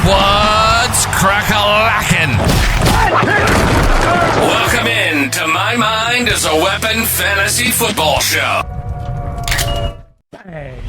What's crack-a-lackin'? Welcome in to My Mind is a Weapon Fantasy Football Show. Hey.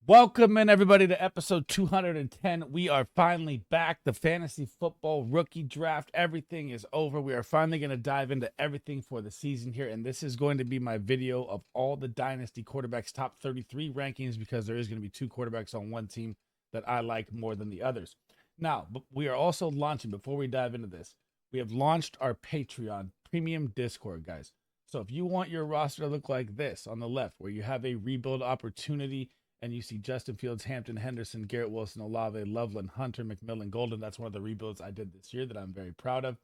Welcome in, everybody, to episode 210. We are finally back. The fantasy football rookie draft, everything is over. We are finally going to dive into everything for the season here, and this is going to be my video of all the Dynasty quarterbacks top 33 rankings, because there is going to be two quarterbacks on one team that I like more than the others. Now, we are also launching, before we dive into this, we have launched our Patreon premium Discord, guys. So if you want your roster to look like this on the left, where you have a rebuild opportunity, and you see Justin Fields, Hampton, Henderson, Garrett Wilson, Olave, Loveland, Hunter, McMillan, Golden. That's one of the rebuilds I did this year that I'm very proud of.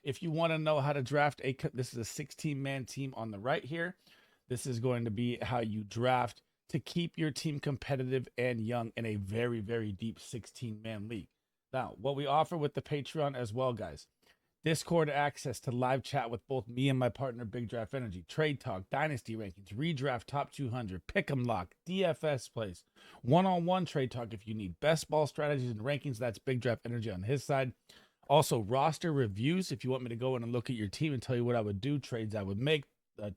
If you want to know how to draft this is a 16-man team on the right here. This is going to be how you draft to keep your team competitive and young in a very, very deep 16-man league. Now, what we offer with the Patreon as well, guys. Discord access to live chat with both me and my partner, Big Draft Energy, Trade Talk, Dynasty Rankings, Redraft Top 200, Pick'em Lock, DFS Plays, one-on-one Trade Talk if you need best ball strategies and rankings. That's Big Draft Energy on his side. Also, roster reviews if you want me to go in and look at your team and tell you what I would do, trades I would make,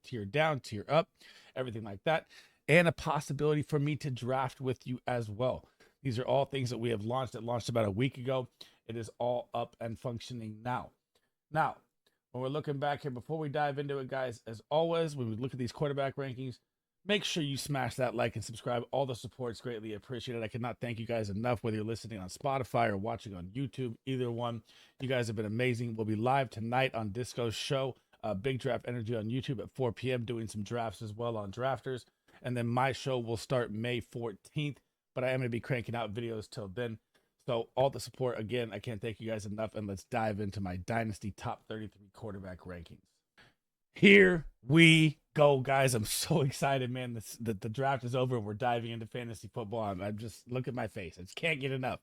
tier down, tier up, everything like that. And a possibility for me to draft with you as well. These are all things that we have launched. It launched about a week ago. It is all up and functioning now. Now, when we're looking back here, before we dive into it, guys, as always, when we look at these quarterback rankings, make sure you smash that like and subscribe. All the support is greatly appreciated. I cannot thank you guys enough, whether you're listening on Spotify or watching on YouTube, either one. You guys have been amazing. We'll be live tonight on Disco's show, Big Draft Energy on YouTube at 4 p.m., doing some drafts as well on Drafters. And then my show will start May 14th, but I am going to be cranking out videos till then. So all the support, again, I can't thank you guys enough, and let's dive into my Dynasty top 33 quarterback rankings. Here we go, guys. I'm so excited, man. The draft is over. We're diving into fantasy football. I'm just, look at my face. I just can't get enough.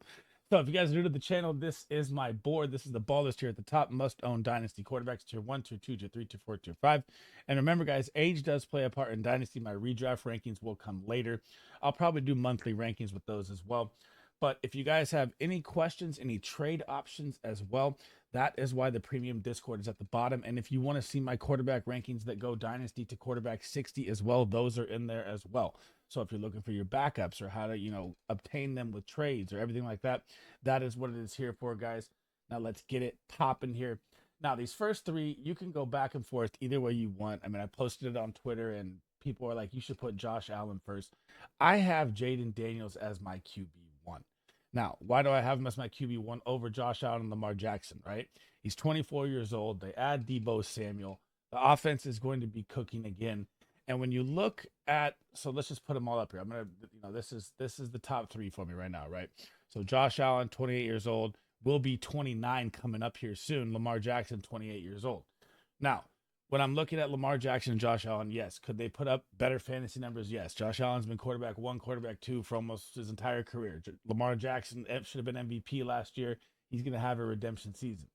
So if you guys are new to the channel, this is my board. This is the ball list here at the top. Must-own Dynasty quarterbacks, tier 1, tier 2, tier 3, tier 4, tier 5. And remember, guys, age does play a part in Dynasty. My redraft rankings will come later. I'll probably do monthly rankings with those as well. But if you guys have any questions, any trade options as well, that is why the premium Discord is at the bottom. And if you want to see my quarterback rankings that go Dynasty to quarterback 60 as well, those are in there as well. So if you're looking for your backups or how to, obtain them with trades or everything like that, that is what it is here for, guys. Now let's get it popping here. Now, these first three, you can go back and forth either way you want. I mean, I posted it on Twitter and people are like, you should put Josh Allen first. I have Jaden Daniels as my QB1. Now, why do I have him as my QB1 over Josh Allen and Lamar Jackson, right? He's 24 years old. They add Deebo Samuel. The offense is going to be cooking again. And when you look at, so let's just put them all up here. I'm going to, this is the top three for me right now, right? So Josh Allen, 28 years old, will be 29 coming up here soon. Lamar Jackson, 28 years old. Now, when I'm looking at Lamar Jackson and Josh Allen, yes. Could they put up better fantasy numbers? Yes. Josh Allen's been quarterback 1, quarterback 2 for almost his entire career. Lamar Jackson should have been MVP last year. He's going to have a redemption season.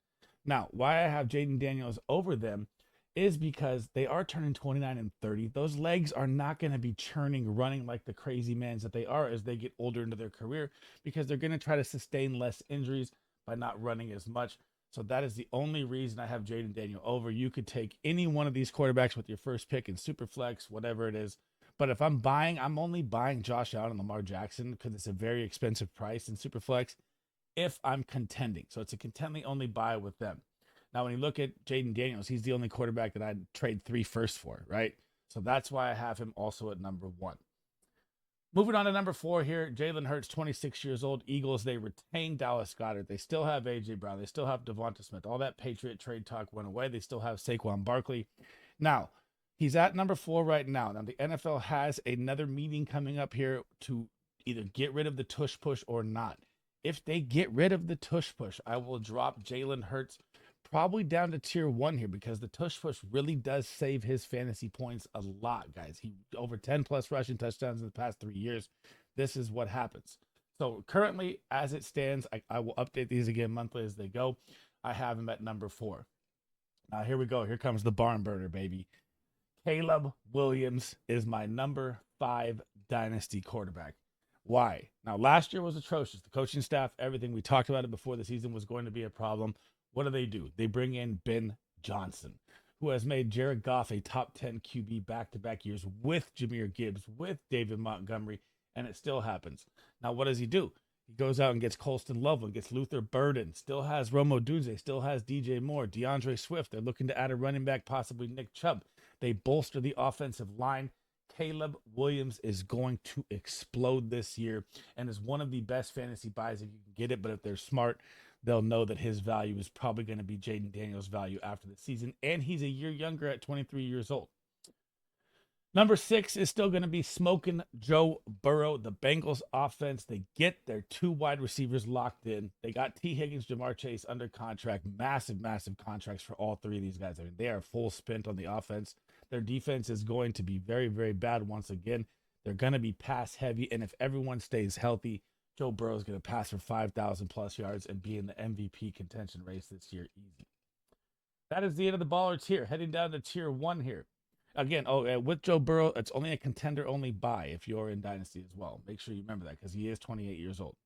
Now, why I have Jaden Daniels over them is because they are turning 29 and 30. Those legs are not going to be churning, running like the crazy mans that they are as they get older into their career, because they're going to try to sustain less injuries by not running as much. So that is the only reason I have Jaden Daniels over. You could take any one of these quarterbacks with your first pick in Superflex, whatever it is. But if I'm buying, I'm only buying Josh Allen and Lamar Jackson because it's a very expensive price in Superflex if I'm contending. So it's a contending only buy with them. Now, when you look at Jaden Daniels, he's the only quarterback that I'd trade 3 firsts for, right? So that's why I have him also at number 1. Moving on to number 4 here, Jalen Hurts, 26 years old. Eagles, they retain Dallas Goedert. They still have A.J. Brown. They still have Devonta Smith. All that Patriot trade talk went away. They still have Saquon Barkley. Now, he's at number 4 right now. Now, the NFL has another meeting coming up here to either get rid of the tush push or not. If they get rid of the tush push, I will drop Jalen Hurts probably down to tier 1 here, because the tush push really does save his fantasy points a lot, guys. He over 10 plus rushing touchdowns in the past 3 years. This is what happens. So currently, as it stands, I will update these again monthly as they go. I have him at number 4. Now here we go. Here comes the barn burner, baby. Caleb Williams is my number 5 dynasty quarterback. Why? Now, last year was atrocious. The coaching staff, everything. We talked about it before the season was going to be a problem. What do? They bring in Ben Johnson, who has made Jared Goff a top 10 QB back-to-back years with Jahmyr Gibbs, with David Montgomery, and it still happens. Now, what does he do? He goes out and gets Colston Loveland, gets Luther Burden, still has Romo Dunze, still has DJ Moore, DeAndre Swift. They're looking to add a running back, possibly Nick Chubb. They bolster the offensive line. Caleb Williams is going to explode this year and is one of the best fantasy buys if you can get it. But if they're smart, they'll know that his value is probably going to be Jaden Daniels' value after the season. And he's a year younger at 23 years old. Number 6 is still going to be smoking Joe Burrow. The Bengals offense, they get their 2 wide receivers locked in. They got T. Higgins, Jamar Chase under contract. Massive contracts for all 3 of these guys. I mean, they are full spent on the offense. Their defense is going to be very, very bad once again. They're going to be pass heavy. And if everyone stays healthy, Joe Burrow is going to pass for 5,000 plus yards and be in the MVP contention race this year easy. That is the end of the baller tier. Heading down to tier 1 here. Again, with Joe Burrow, it's only a contender-only buy if you're in Dynasty as well. Make sure you remember that because he is 28 years old.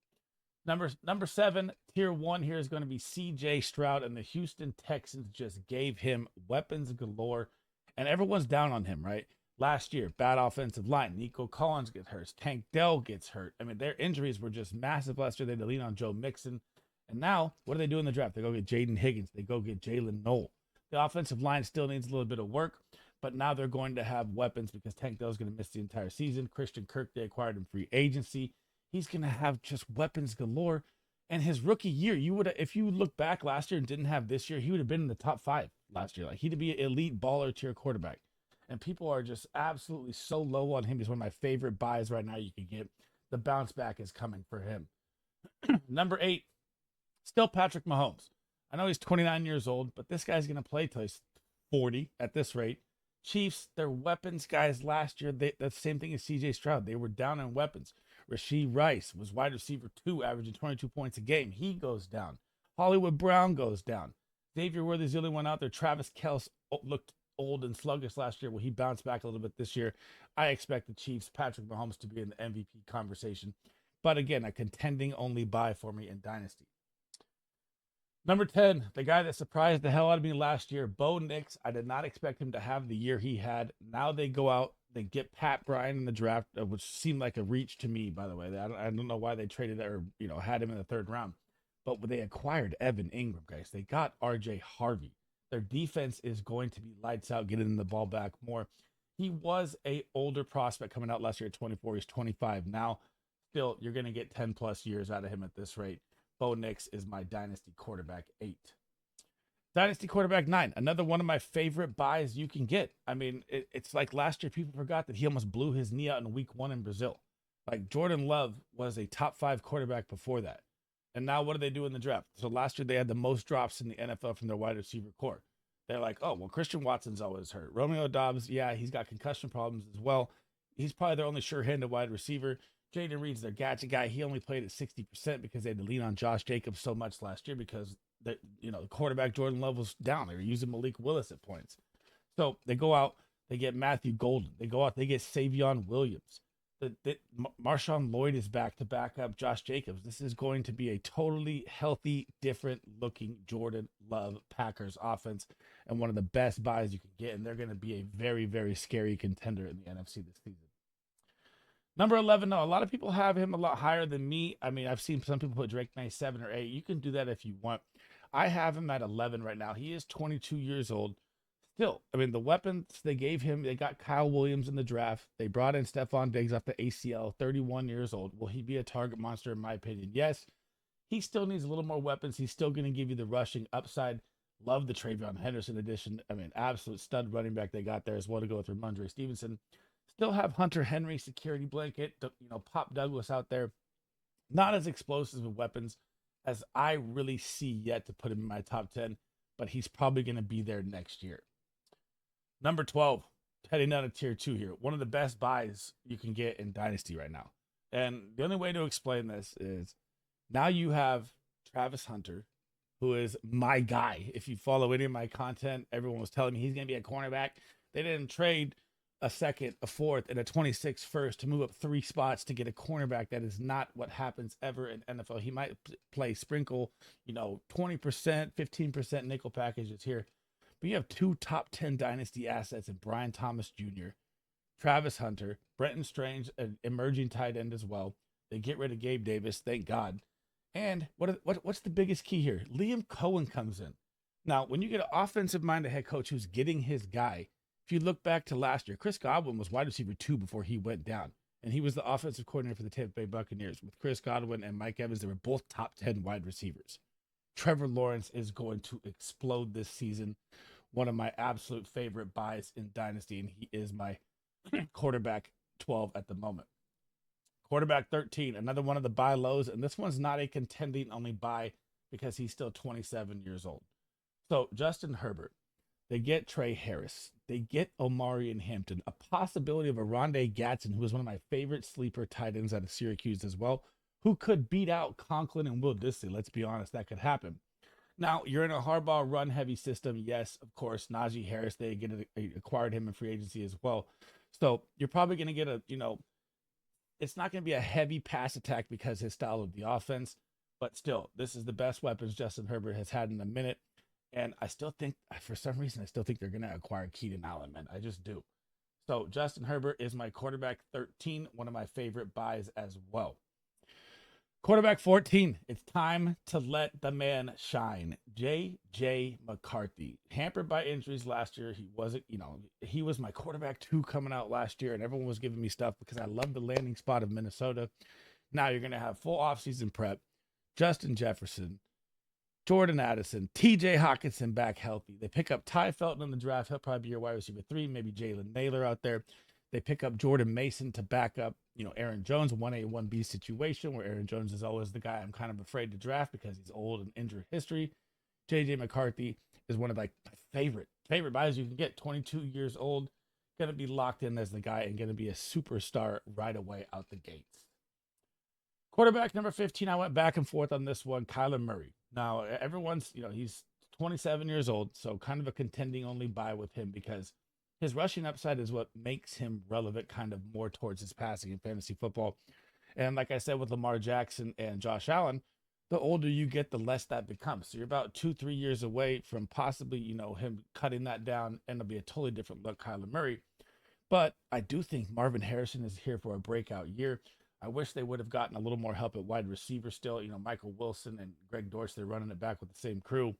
Number 7, tier 1 here is going to be C.J. Stroud, and the Houston Texans just gave him weapons galore, and everyone's down on him, right? Last year, bad offensive line. Nico Collins gets hurt. Tank Dell gets hurt. I mean, their injuries were just massive last year. They had to lean on Joe Mixon. And now, what do they do in the draft? They go get Jaden Higgins. They go get Jalen Noel. The offensive line still needs a little bit of work, but now they're going to have weapons because Tank Dell is going to miss the entire season. Christian Kirk, they acquired him free agency. He's going to have just weapons galore. And his rookie year, if you look back last year and didn't have this year, he would have been in the top 5 last year. Like, he'd be an elite baller tier quarterback. And people are just absolutely so low on him. He's one of my favorite buys right now you could get. The bounce back is coming for him. Number 8, still Patrick Mahomes. I know he's 29 years old, but this guy's going to play till he's 40 at this rate. Chiefs, their weapons guys last year, that's the same thing as C.J. Stroud. They were down in weapons. Rasheed Rice was wide receiver 2, averaging 22 points a game. He goes down. Hollywood Brown goes down. Xavier Worthy's the only one out there. Travis Kelce looked old and sluggish last year. Well, he bounced back a little bit this year. I expect the Chiefs, Patrick Mahomes, to be in the MVP conversation. But again, a contending only buy for me in Dynasty. Number 10, the guy that surprised the hell out of me last year, Bo Nix. I did not expect him to have the year he had. Now they go out, they get Pat Bryant in the draft, which seemed like a reach to me, by the way. I don't know why they traded or had him in the 3rd round. But they acquired Evan Ingram, guys. They got R.J. Harvey. Their defense is going to be lights out, getting the ball back more. He was a older prospect coming out last year at 24. He's 25 now. Still, you're going to get 10 plus years out of him at this rate. Bo Nix is my Dynasty quarterback 8. Dynasty quarterback 9. Another one of my favorite buys you can get. I mean, it's like last year people forgot that he almost blew his knee out in week 1 in Brazil. Like, Jordan Love was a top 5 quarterback before that. And now what do they do in the draft? So last year they had the most drops in the NFL from their wide receiver core. They're like, oh, well, Christian Watson's always hurt. Romeo Doubs, yeah, he's got concussion problems as well. He's probably their only sure-handed wide receiver. Jaden Reed's their gadget guy. He only played at 60% because they had to lean on Josh Jacobs so much last year because the quarterback Jordan Love was down. They were using Malik Willis at points. So they go out, they get Matthew Golden. They go out, they get Savion Williams. Marshawn Lloyd is back to back up Josh Jacobs. This is going to be a totally healthy, different-looking Jordan Love Packers offense and one of the best buys you can get, and they're going to be a very, very scary contender in the NFC this season. Number 11, no, a lot of people have him a lot higher than me. I mean, I've seen some people put Drake May 7 or 8. You can do that if you want. I have him at 11 right now. He is 22 years old. Still, I mean, the weapons they gave him, they got Kyle Williams in the draft. They brought in Stephon Diggs off the ACL, 31 years old. Will he be a target monster in my opinion? Yes. He still needs a little more weapons. He's still going to give you the rushing upside. Love the Travion Henderson addition. I mean, absolute stud running back they got there as well to go with Ramondre Stevenson. Still have Hunter Henry security blanket, Pop Douglas out there. Not as explosive with weapons as I really see yet to put him in my top 10, but he's probably going to be there next year. Number 12, heading down to tier 2 here. One of the best buys you can get in Dynasty right now. And the only way to explain this is now you have Travis Hunter, who is my guy. If you follow any of my content, everyone was telling me he's going to be a cornerback. They didn't trade a second, a fourth, and a 26th first to move up 3 spots to get a cornerback. That is not what happens ever in NFL. He might play sprinkle, 20%, 15% nickel packages here. But you have 2 top 10 dynasty assets in Brian Thomas Jr., Travis Hunter, Brenton Strange, an emerging tight end as well. They get rid of Gabe Davis, thank God. And what's the biggest key here? Liam Cohen comes in. Now, when you get an offensive-minded head coach who's getting his guy, if you look back to last year, Chris Godwin was wide receiver 2 before he went down. And he was the offensive coordinator for the Tampa Bay Buccaneers. With Chris Godwin and Mike Evans, they were both top 10 wide receivers. Trevor Lawrence is going to explode this season. One of my absolute favorite buys in Dynasty, and he is my quarterback 12 at the moment. Quarterback 13, another one of the buy lows, and this one's not a contending only buy because he's still 27 years old. So Justin Herbert, they get Trey Harris, they get Omari and Hampton, a possibility of a Rondé Gatson, who is one of my favorite sleeper tight ends out of Syracuse as well, who could beat out Conklin and Will Dissly. Let's be honest, that could happen. Now, you're in a Harbaugh run-heavy system. Yes, of course, Najee Harris, they acquired him in free agency as well. So you're probably going to get it's not going to be a heavy pass attack because his style of the offense, but still, this is the best weapons Justin Herbert has had in a minute. And I still think, for some reason, they're going to acquire Keenan Allen, man. I just do. So Justin Herbert is my quarterback 13, one of my favorite buys as well. Quarterback 14, it's time to let the man shine. J.J. McCarthy, hampered by injuries last year. He wasn't, he was my quarterback 2 coming out last year, and everyone was giving me stuff because I love the landing spot of Minnesota. Now you're going to have full offseason prep. Justin Jefferson, Jordan Addison, TJ Hawkinson back healthy. They pick up Ty Felton in the draft. He'll probably be your wide receiver 3, maybe Jalen Naylor out there. They pick up Jordan Mason to back up, Aaron Jones, 1A, 1B situation where Aaron Jones is always the guy I'm kind of afraid to draft because he's old and injury history. JJ McCarthy is one of my favorite buys you can get. 22 years old, going to be locked in as the guy and going to be a superstar right away out the gates. Quarterback number 15, I went back and forth on this one, Kyler Murray. Now, everyone's, he's 27 years old, so kind of a contending only buy with him because his rushing upside is what makes him relevant kind of more towards his passing in fantasy football. And like I said, with Lamar Jackson and Josh Allen, the older you get, the less that becomes. So you're about 2-3 years away from possibly, him cutting that down, and it'll be a totally different look, Kyler Murray. But I do think Marvin Harrison is here for a breakout year. I wish they would have gotten a little more help at wide receiver still. Michael Wilson and Greg Dortch, they're running it back with the same crew.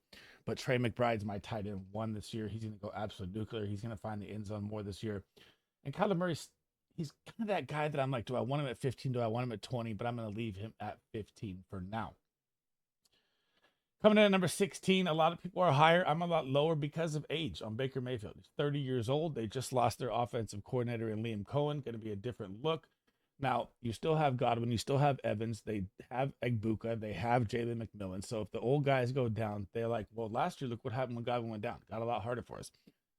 But Trey McBride's my tight end 1 this year. He's going to go absolute nuclear. He's going to find the end zone more this year. And Kyler Murray, he's kind of that guy that I'm like, do I want him at 15? Do I want him at 20? But I'm going to leave him at 15 for now. Coming in at number 16, a lot of people are higher. I'm a lot lower because of age on Baker Mayfield. He's 30 years old. They just lost their offensive coordinator in Liam Cohen. Going to be a different look. Now, you still have Godwin, you still have Evans, they have Egbuka, they have Jalen McMillan. So if the old guys go down, they're like, well, last year, look what happened when Godwin went down. Got a lot harder for us.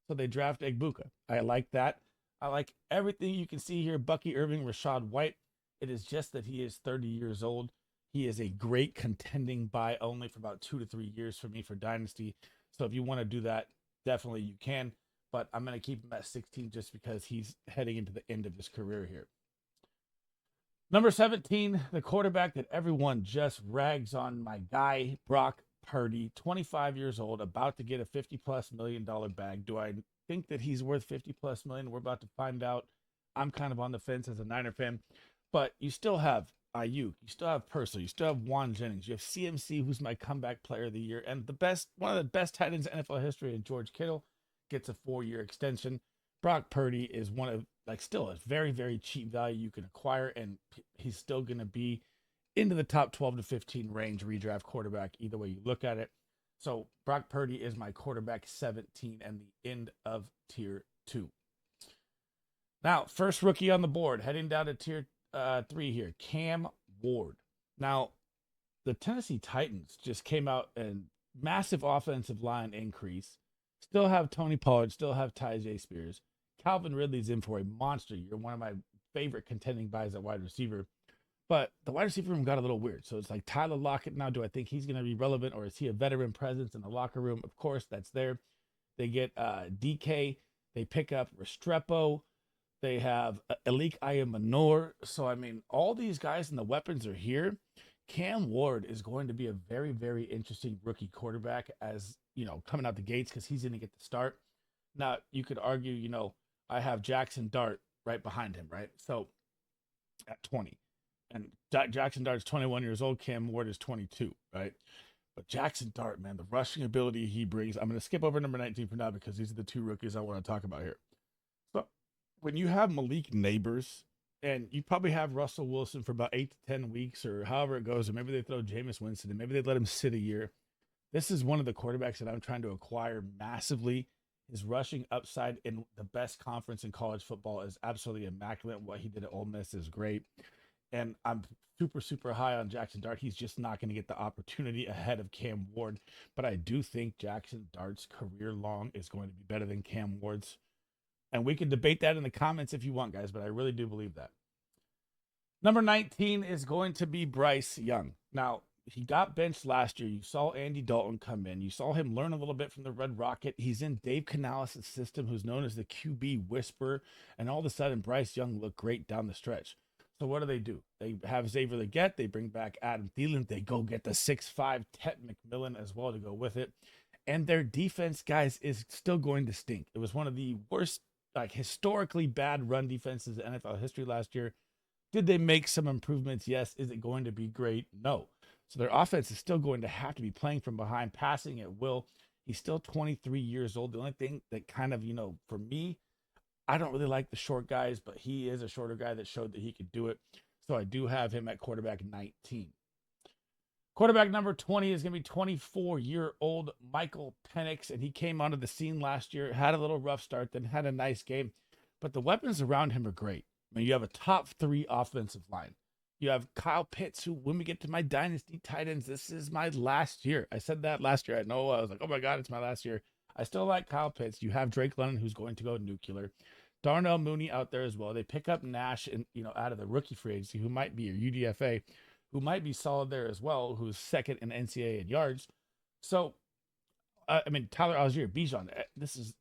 So they draft Egbuka. I like that. I like everything you can see here. Bucky Irving, Rashad White. It is just that he is 30 years old. He is a great contending buy only for about 2 to 3 years for me for Dynasty. So if you want to do that, definitely you can. But I'm going to keep him at 16 just because he's heading into the end of his career here. Number 17, the quarterback that everyone just rags on, my guy, Brock Purdy, 25 years old, about to get a $50+ million bag. Do I think that he's worth $50+ million? We're about to find out. I'm kind of on the fence as a Niner fan. But you still have Ayuk, you still have Purcell, you still have Juan Jennings, you have CMC, who's my comeback player of the year, and one of the best tight ends in NFL history, and George Kittle gets a 4-year extension. Brock Purdy is one of, still a very, very cheap value you can acquire, and he's still going to be into the top 12 to 15 range redraft quarterback, either way you look at it. So Brock Purdy is my quarterback 17 and the end of tier 2. Now, first rookie on the board, heading down to tier 3 here, Cam Ward. Now, the Tennessee Titans just came out and massive offensive line increase. Still have Tony Pollard, still have Tyjae Spears. Calvin Ridley's in for a monster year, one of my favorite contending buys at wide receiver. But the wide receiver room got a little weird. So it's like Tyler Lockett now. Do I think he's going to be relevant, or is he a veteran presence in the locker room? Of course, that's there. They get DK. They pick up Restrepo. They have Alik Ayamanor. So, I mean, all these guys and the weapons are here. Cam Ward is going to be a very, very interesting rookie quarterback as, coming out the gates because he's going to get the start. Now, you could argue, I have Jackson Dart right behind him, right? So at 20. And Jackson Dart is 21 years old. Cam Ward is 22, right? But Jackson Dart, man, the rushing ability he brings. I'm going to skip over number 19 for now because these are the two rookies I want to talk about here. So when you have Malik Neighbors, and you probably have Russell Wilson for about 8 to 10 weeks or however it goes, or maybe they throw Jameis Winston and maybe they let him sit a year. This is one of the quarterbacks that I'm trying to acquire massively. His rushing upside in the best conference in college football is absolutely immaculate. What he did at Ole Miss is great. And I'm super, super high on Jackson Dart. He's just not going to get the opportunity ahead of Cam Ward. But I do think Jackson Dart's career long is going to be better than Cam Ward's. And we can debate that in the comments if you want, guys, but I really do believe that. Number 19 is going to be Bryce Young. Now, he got benched last year. You saw Andy Dalton come in. You saw him learn a little bit from the Red Rocket. He's in Dave Canales' system, who's known as the QB Whisperer. And all of a sudden, Bryce Young looked great down the stretch. So what do? They have Xavier Legette. They bring back Adam Thielen. They go get the 6'5" Tet McMillan as well to go with it. And their defense, guys, is still going to stink. It was one of the worst, historically bad run defenses in NFL history last year. Did they make some improvements? Yes. Is it going to be great? No. So their offense is still going to have to be playing from behind, passing at will. He's still 23 years old. The only thing that kind of, for me, I don't really like the short guys, but he is a shorter guy that showed that he could do it. So I do have him at quarterback 19. Quarterback number 20 is going to be 24-year-old Michael Penix, and he came onto the scene last year, had a little rough start, then had a nice game. But the weapons around him are great. I mean, you have a top 3 offensive line. You have Kyle Pitts, who, when we get to my Dynasty tight ends, this is my last year. I said that last year. I know I was like, oh my God, it's my last year. I still like Kyle Pitts. You have Drake London, who's going to go nuclear. Darnell Mooney out there as well. They pick up Nash and out of the rookie free agency, who might be your UDFA, who might be solid there as well, who's second in NCAA in yards. So, Tyler Algier, Bijan,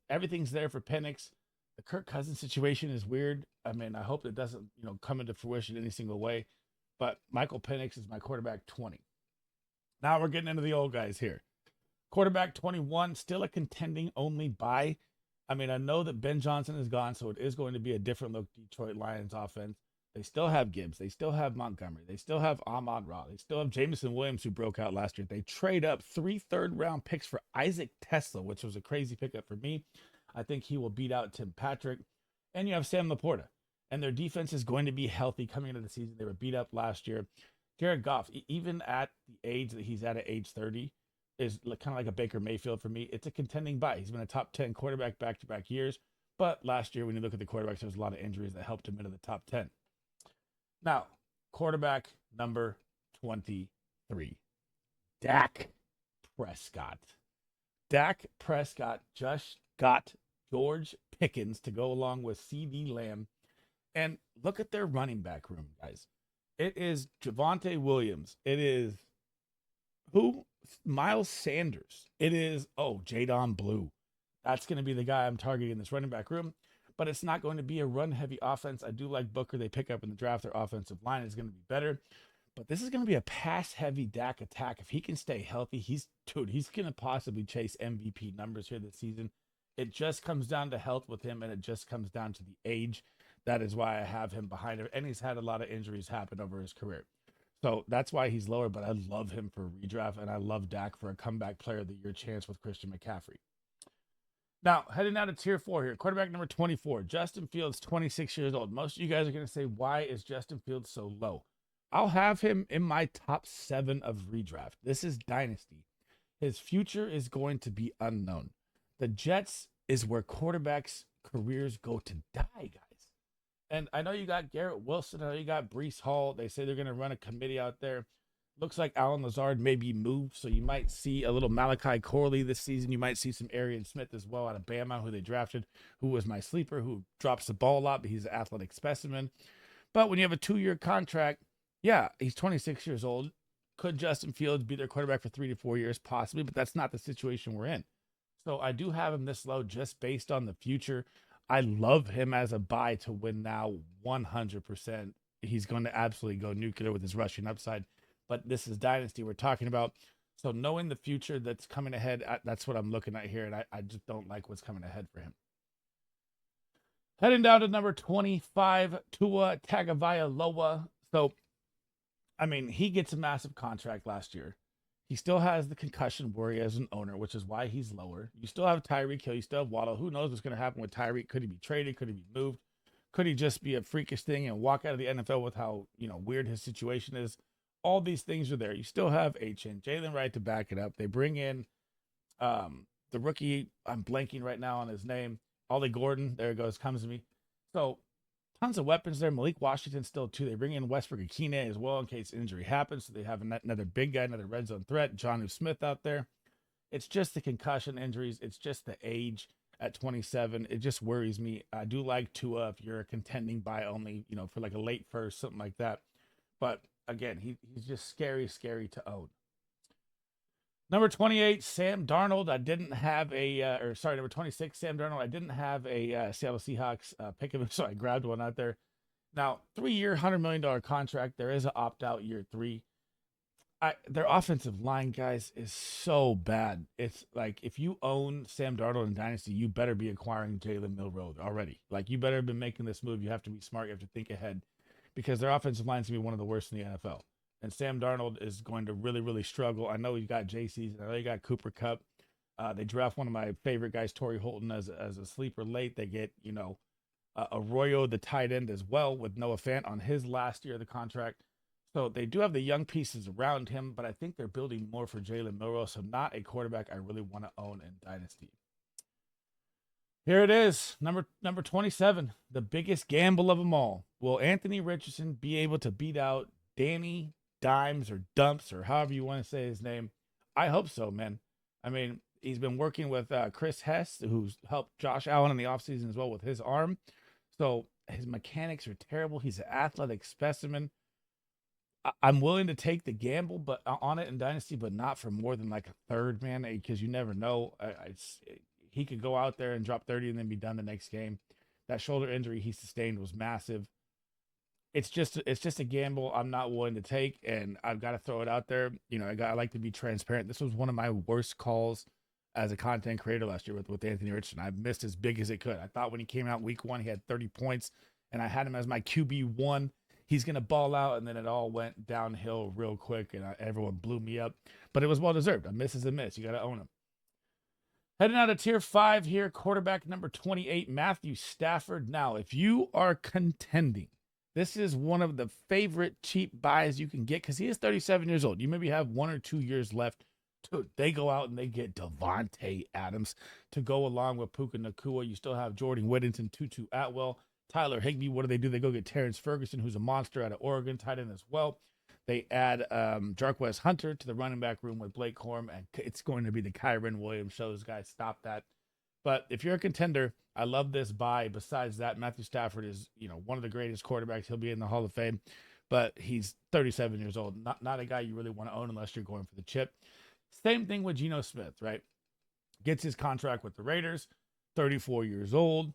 everything's there for Penix. The Kirk Cousins situation is weird. I hope it doesn't, come into fruition any single way. But Michael Penix is my quarterback 20. Now we're getting into the old guys here. Quarterback 21, still a contending only bye. I know that Ben Johnson is gone, so it is going to be a different look Detroit Lions offense. They still have Gibbs. They still have Montgomery. They still have Amon-Ra. They still have Jameson Williams, who broke out last year. They trade up 3 third-round picks for Isaac Tesla, which was a crazy pickup for me. I think he will beat out Tim Patrick. And you have Sam Laporta. And their defense is going to be healthy coming into the season. They were beat up last year. Jared Goff, even at the age that he's at age 30, is kind of like a Baker Mayfield for me. It's a contending buy. He's been a top 10 quarterback back-to-back years. But last year, when you look at the quarterbacks, there was a lot of injuries that helped him into the top 10. Now, quarterback number 23, Dak Prescott. Dak Prescott just got George Pickens to go along with CeeDee Lamb. And look at their running back room, guys. It is Javonte Williams. It is who? Miles Sanders. It is, Jadon Blue. That's going to be the guy I'm targeting in this running back room. But it's not going to be a run-heavy offense. I do like Booker. They pick up in the draft. Their offensive line is going to be better. But this is going to be a pass-heavy Dak attack. If he can stay healthy, he's going to possibly chase MVP numbers here this season. It just comes down to health with him, and it just comes down to the age. That is why I have him behind him. And he's had a lot of injuries happen over his career. So that's why he's lower, but I love him for redraft, and I love Dak for a comeback player of the year chance with Christian McCaffrey. Now, heading down to tier 4 here. Quarterback number 24, Justin Fields, 26 years old. Most of you guys are going to say, why is Justin Fields so low? I'll have him in my top 7 of redraft. This is Dynasty. His future is going to be unknown. The Jets is where quarterbacks' careers go to die, guys. And I know you got Garrett Wilson. I know you got Breece Hall. They say they're going to run a committee out there. Looks like Alan Lazard may be moved, so you might see a little Malachi Corley this season. You might see some Arian Smith as well out of Bama, who they drafted, who was my sleeper, who drops the ball a lot, but he's an athletic specimen. But when you have a 2-year contract, yeah, he's 26 years old. Could Justin Fields be their quarterback for 3 to 4 years? Possibly, but that's not the situation we're in. So I do have him this low just based on the future. I love him as a buy to win now 100%. He's going to absolutely go nuclear with his rushing upside. But this is Dynasty we're talking about. So knowing the future that's coming ahead, that's what I'm looking at here. And I just don't like what's coming ahead for him. Heading down to number 25, Tua Tagovailoa. So, I mean, he gets a massive contract last year. He still has the concussion worry as an owner, which is why he's lower. You still have Tyreek Hill. You still have Waddle. Who knows what's going to happen with Tyreek? Could he be traded? Could he be moved? Could he just be a freakish thing and walk out of the NFL with how, weird his situation is? All these things are there. You still have HN, Jalen Wright to back it up. They bring in the rookie. I'm blanking right now on his name. Ollie Gordon. There it goes. Comes to me. So tons of weapons there. Malik Washington still too. They bring in Westbrook Akine as well in case injury happens. So they have another big guy, another red zone threat. Jonnu Smith out there. It's just the concussion injuries. It's just the age at 27. It just worries me. I do like Tua if you're a contending buy only, for like a late first, something like that. But again, he's just scary to own. Number 28, Sam Darnold. I didn't have number 26, Sam Darnold. I didn't have a Seattle Seahawks pick of him, so I grabbed one out there. Now, 3-year, $100 million contract. There is an opt-out year 3. Their offensive line, guys, is so bad. It's like if you own Sam Darnold in Dynasty, you better be acquiring Jalen Milroe already. Like, you better have been making this move. You have to be smart. You have to think ahead because their offensive line is going to be one of the worst in the NFL. And Sam Darnold is going to really, really struggle. I know you got JC's. I know you got Cooper Kupp. They draft one of my favorite guys, Torrey Holton, as a sleeper late. They get, Arroyo, the tight end, as well, with Noah Fant on his last year of the contract. So they do have the young pieces around him, but I think they're building more for Jalen Milroe. So not a quarterback I really want to own in Dynasty. Here it is, number 27, the biggest gamble of them all. Will Anthony Richardson be able to beat out Danny Dimes or Dumps or however you want to say his name? I hope so, man. I mean, he's been working with Chris Hess, who's helped Josh Allen in the offseason as well with his arm. So his mechanics are terrible. He's an athletic specimen. I'm willing to take the gamble, but on it in Dynasty, but not for more than like a third, man, because you never know. He could go out there and drop 30 and then be done the next game. That shoulder injury he sustained was massive. It's just a gamble I'm not willing to take, and I've got to throw it out there. I like to be transparent. This was one of my worst calls as a content creator last year with Anthony Richardson. I missed as big as it could. I thought when he came out week 1, he had 30 points, and I had him as my QB1. He's going to ball out, and then it all went downhill real quick, and everyone blew me up. But it was well-deserved. A miss is a miss. You got to own him. Heading out of Tier 5 here, quarterback number 28, Matthew Stafford. Now, if you are contending, this is one of the favorite cheap buys you can get because he is 37 years old. You maybe have 1 or 2 years left. Dude, they go out and they get Devontae Adams to go along with Puka Nacua. You still have Jordan Whittington, Tutu Atwell, Tyler Higbee. What do? They go get Terrence Ferguson, who's a monster out of Oregon, tight end as well. They add Jarquez Hunter to the running back room with Blake Corum, and it's going to be the Kyron Williams show. Those guys stop that. But if you're a contender, I love this buy. Besides that, Matthew Stafford is, one of the greatest quarterbacks. He'll be in the Hall of Fame, but he's 37 years old. Not a guy you really want to own unless you're going for the chip. Same thing with Geno Smith, right? Gets his contract with the Raiders, 34 years old.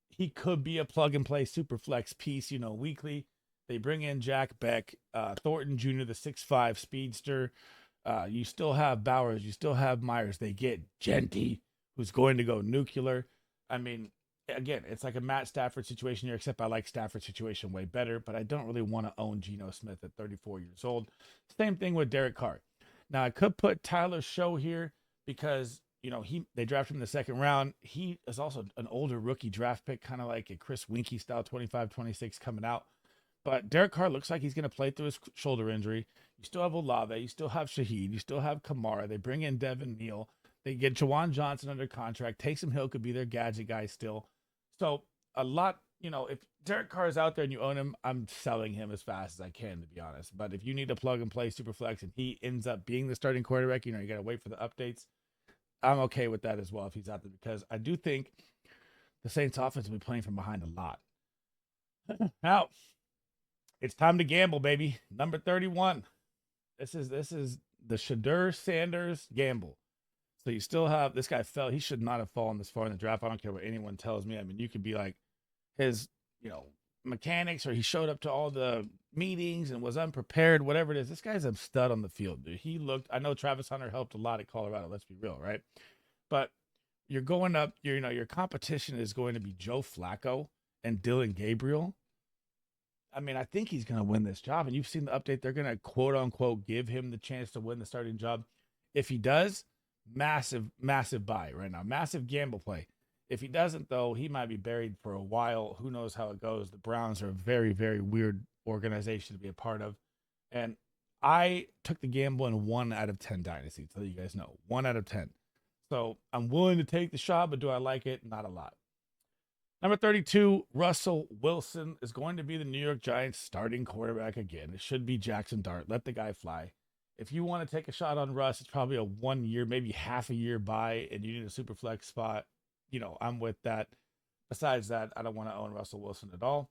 He could be a plug-and-play super flex piece, weekly. They bring in Jack Beck, Thornton Jr., the 6'5 speedster. You still have Bowers. You still have Myers. They get Genty, who's going to go nuclear. I mean, again, it's like a Matt Stafford situation here, except I like Stafford's situation way better, but I don't really want to own Geno Smith at 34 years old. Same thing with Derek Carr. Now, I could put Tyler Show here because, they drafted him in the second round. He is also an older rookie draft pick, kind of like a Chris Winkie style 25-26 coming out. But Derek Carr looks like he's going to play through his shoulder injury. You still have Olave. You still have Shaheed. You still have Kamara. They bring in Devin Neal. They get Jawan Johnson under contract. Taysom Hill could be their gadget guy still. So a lot, if Derek Carr is out there and you own him, I'm selling him as fast as I can, to be honest. But if you need to plug and play super flex and he ends up being the starting quarterback, you got to wait for the updates. I'm okay with that as well if he's out there because I do think the Saints offense will be playing from behind a lot. Now, it's time to gamble, baby. Number 31. This is the Shadur Sanders gamble. So you still have this guy fell. He should not have fallen this far in the draft. I don't care what anyone tells me. I mean, you could be like his, mechanics, or he showed up to all the meetings and was unprepared, whatever it is. This guy's a stud on the field, dude. I know Travis Hunter helped a lot at Colorado. Let's be real, right? But you're going up, your competition is going to be Joe Flacco and Dylan Gabriel. I mean, I think he's going to win this job. And you've seen the update. They're going to quote unquote give him the chance to win the starting job. If he does, massive buy right now. Massive gamble play. If he doesn't, though, he might be buried for a while. Who knows how it goes? The Browns are a very, very weird organization to be a part of. And I took the gamble in 1 out of 10 dynasties, so you guys know. 1 out of 10. So I'm willing to take the shot, but do I like it? Not a lot. Number 32, Russell Wilson is going to be the New York Giants starting quarterback again. It should be Jackson Dart. Let the guy fly. If you want to take a shot on Russ, it's probably a 1 year, maybe half a year buy, and you need a super flex spot. I'm with that. Besides that, I don't want to own Russell Wilson at all.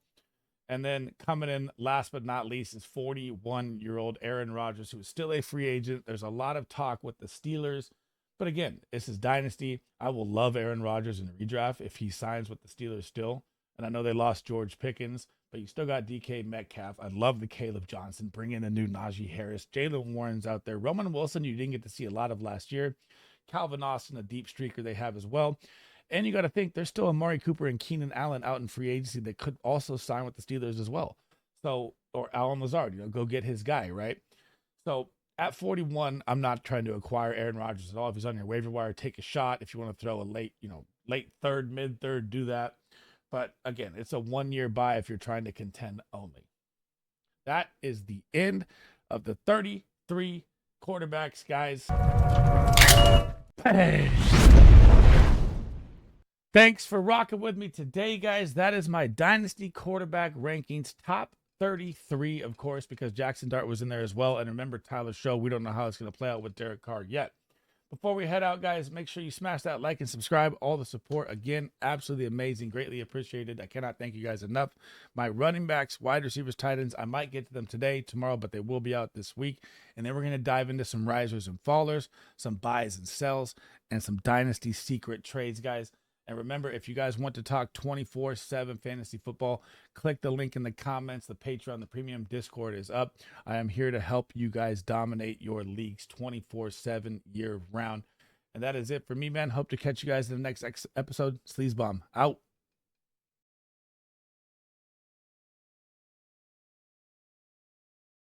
And then coming in last but not least is 41-year-old Aaron Rodgers, who is still a free agent. There's a lot of talk with the Steelers. But again, this is Dynasty. I will love Aaron Rodgers in the redraft if he signs with the Steelers still. And I know they lost George Pickens, but you still got DK Metcalf. I love the Caleb Johnson. Bring in a new Najee Harris. Jalen Warren's out there. Roman Wilson, you didn't get to see a lot of last year. Calvin Austin, a deep streaker they have as well. And you got to think there's still Amari Cooper and Keenan Allen out in free agency that could also sign with the Steelers as well. So, or Alan Lazard, go get his guy, right? So at 41, I'm not trying to acquire Aaron Rodgers at all. If he's on your waiver wire, take a shot. If you want to throw a late third, mid third, do that. But again, it's a 1 year buy if you're trying to contend only. That is the end of the 33 quarterbacks, guys. Hey. Thanks for rocking with me today, guys. That is my Dynasty quarterback rankings, top 33, of course, because Jackson Dart was in there as well. And remember Tyler's show. We don't know how it's going to play out with Derek Carr yet. Before we head out, guys, make sure you smash that like and subscribe. All the support, again, absolutely amazing. Greatly appreciated. I cannot thank you guys enough. My running backs, wide receivers, tight ends, I might get to them today, tomorrow, but they will be out this week. And then we're going to dive into some risers and fallers, some buys and sells, and some Dynasty secret trades, guys. And remember, if you guys want to talk 24/7 fantasy football, click the link in the comments. The Patreon, the premium Discord is up. I am here to help you guys dominate your leagues 24/7 year round. And that is it for me, man. Hope to catch you guys in the next episode. Sleez Bomb out.